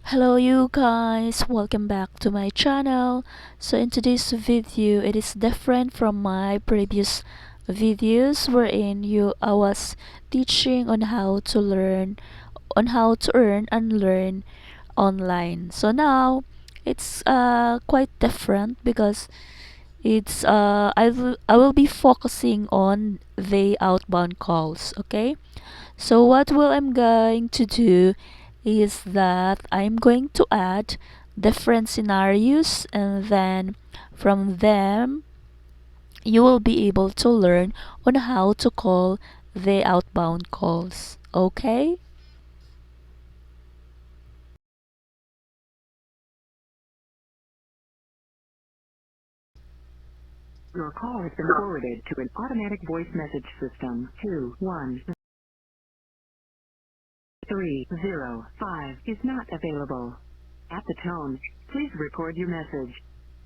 Hello you guys, welcome back to my channel. So in today's video, it is different from my previous videos wherein I was teaching on how to earn and learn online. So now it's quite different because I will be focusing on the outbound calls, okay? So what will I'm going to do is that I'm going to add different scenarios, and then from them you will be able to learn on how to call the outbound calls. Okay? Your call has been forwarded to an automatic voice message system. 21305 is not available. At the tone, please record your message.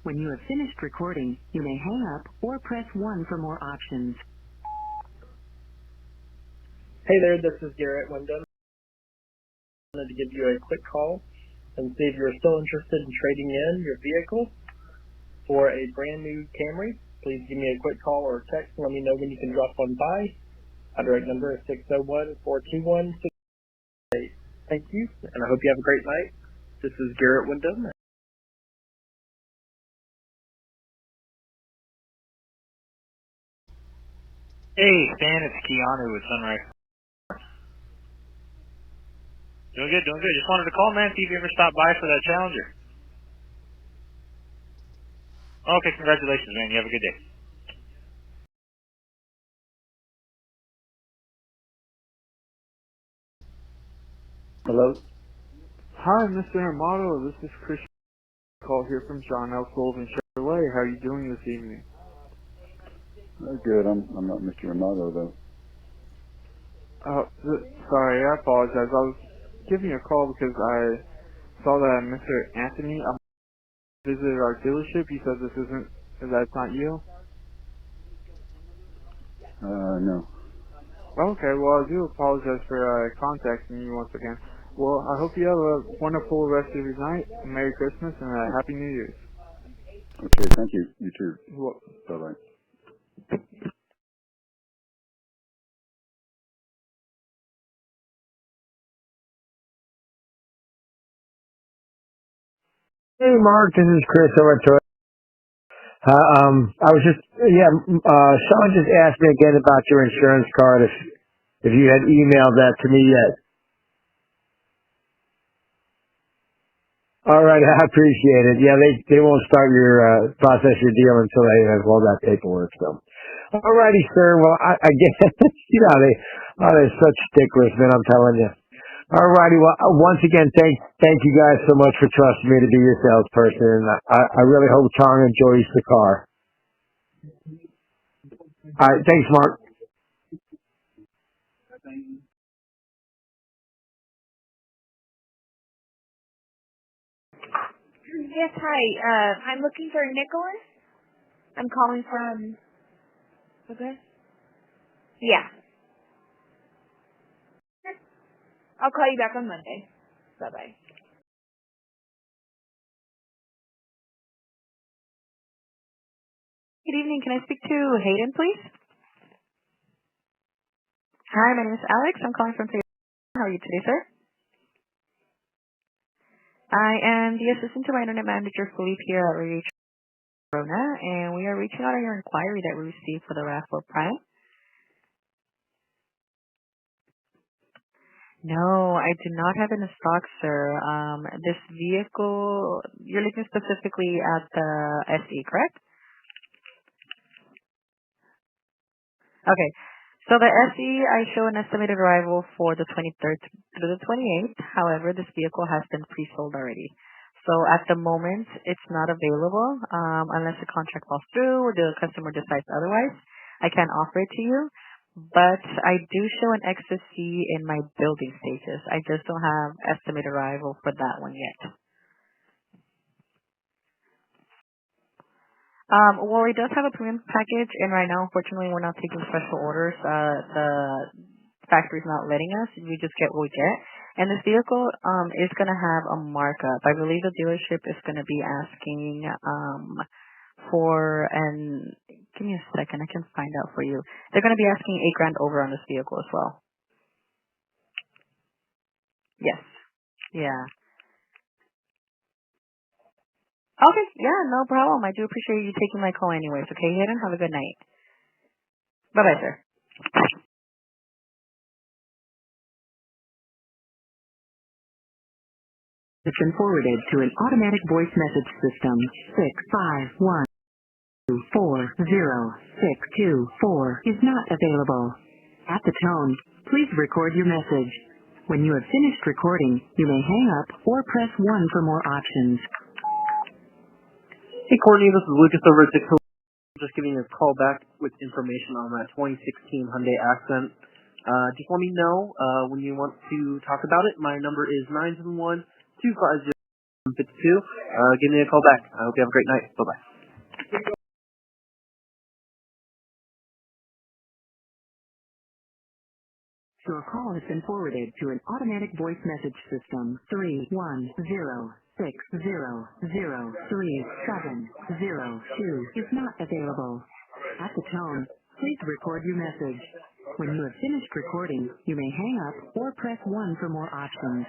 When you have finished recording, you may hang up or press 1 for more options. Hey there, this is Garrett Wyndham. I wanted to give you a quick call and see if you're still interested in trading in your vehicle for a brand new Camry. Please give me a quick call or text and let me know when you can drop one by. My direct number is 601-421-688. Thank you, and I hope you have a great night. This is Garrett Wyndham. Hey, Stan, it's Keanu with Sunrise. Doing good, doing good. Just wanted to call, man, see if you ever stopped by for that Challenger. Okay, congratulations, man. You have a good day. Hello? Hi, Mr. Amato. This is Christian. Call here from John L. Sullivan Chevrolet. How are you doing this evening? Good. I'm not Mr. Amato though. Sorry, I apologize. I was giving you a call because I saw that Mr. Anthony visited our dealership. He said that's not you. No. Okay, well, I do apologize for contacting you once again. Well, I hope you have a wonderful rest of your night. Merry Christmas and a Happy New Year's. Okay. Thank you. You too. Well, Bye bye. Hey, Mark, this is Chris over at Toyota. I was just, Sean just asked me again about your insurance card, if you had emailed that to me yet. All right, I appreciate it. Yeah, they won't start process your deal until they have all that paperwork, so. All righty, sir. Well, I guess, they're such sticklers, man, I'm telling you. All righty. Well, once again, thank you guys so much for trusting me to be your salesperson. I really hope Chong enjoys the car. All right. Thanks, Mark. Yes, hi. I'm looking for Nicholas. I'm calling from. Okay. Yeah. I'll call you back on Monday. Bye bye. Good evening. Can I speak to Hayden, please? Hi, my name is Alex. I'm calling from. How are you today, sir? I am the assistant to my internet manager, Philippe, here at Radio Corona, and we are reaching out on your inquiry that we received for the RAV4 Prime. No, I do not have it in stock, sir. This vehicle, you're looking specifically at the SE, correct? Okay. So the SE, I show an estimated arrival for the 23rd through the 28th. However, this vehicle has been pre-sold already. So at the moment, it's not available unless the contract falls through or the customer decides otherwise. I can't offer it to you. But I do show an excess C in my building stages. I just don't have estimated arrival for that one yet. Well, it does have a premium package, and right now, unfortunately, we're not taking special orders. The factory's not letting us. We just get what we get. And this vehicle is going to have a markup. I believe the dealership is going to be asking for an. Give me a second, I can find out for you. They're going to be asking $8,000 over on this vehicle as well. Yes. Yeah. Okay. Yeah, no problem. I do appreciate you taking my call anyways. Okay, Hayden, have a good night. Bye-bye, sir. It's been forwarded to an automatic voice message system. 651-40624 is not available. At the tone, please record your message. When you have finished recording, you may hang up or press 1 for more options. Hey, Courtney, this is Lucas over at Dixon. Just giving you a call back with information on that 2016 Hyundai Accent. Just let me know when you want to talk about it. My number is 971-250-152. Give me a call back. I hope you have a great night. Bye-bye. Your call has been forwarded to an automatic voice message system. 310-600-3702 is not available. At the tone, please record your message. When you have finished recording, you may hang up or press 1 for more options.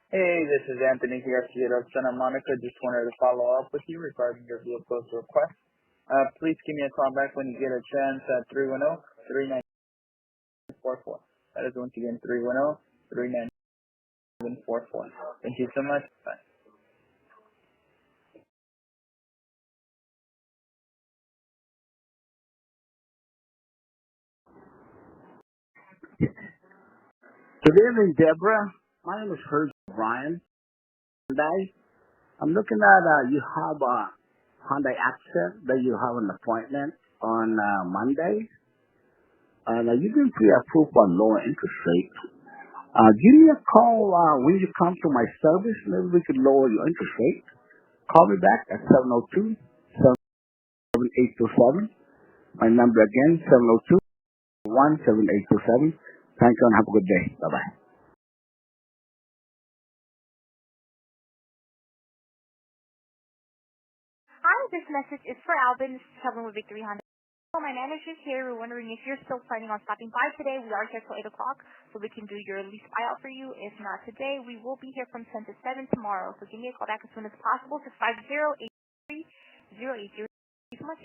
Hey, this is Anthony Garcia of Santa Monica. Just wanted to follow up with you regarding your vehicle's request. Please give me a call back when you get a chance at 310-397-44. That is once again 310-397-44. Thank you so much. Bye. Good evening, Deborah. My name is Herb Ryan. Hyundai. I'm looking at you have a Hyundai Accent that you have an appointment on Monday. And you've been pre-approved on lower interest rates. Give me a call when you come to my service. Maybe we could lower your interest rate. Call me back at 702-77827. My number again, 702-17827. Thank you and have a good day. Bye-bye. Hi, this message is for Alvin. This is Kevin with Victory Honda. My manager's here. We're wondering if you're still planning on stopping by today. We are here till 8 o'clock, so we can do your lease buyout for you. If not today, we will be here from 10 to 7 tomorrow. So give me a call back as soon as possible to 5083-080. Thank you so much.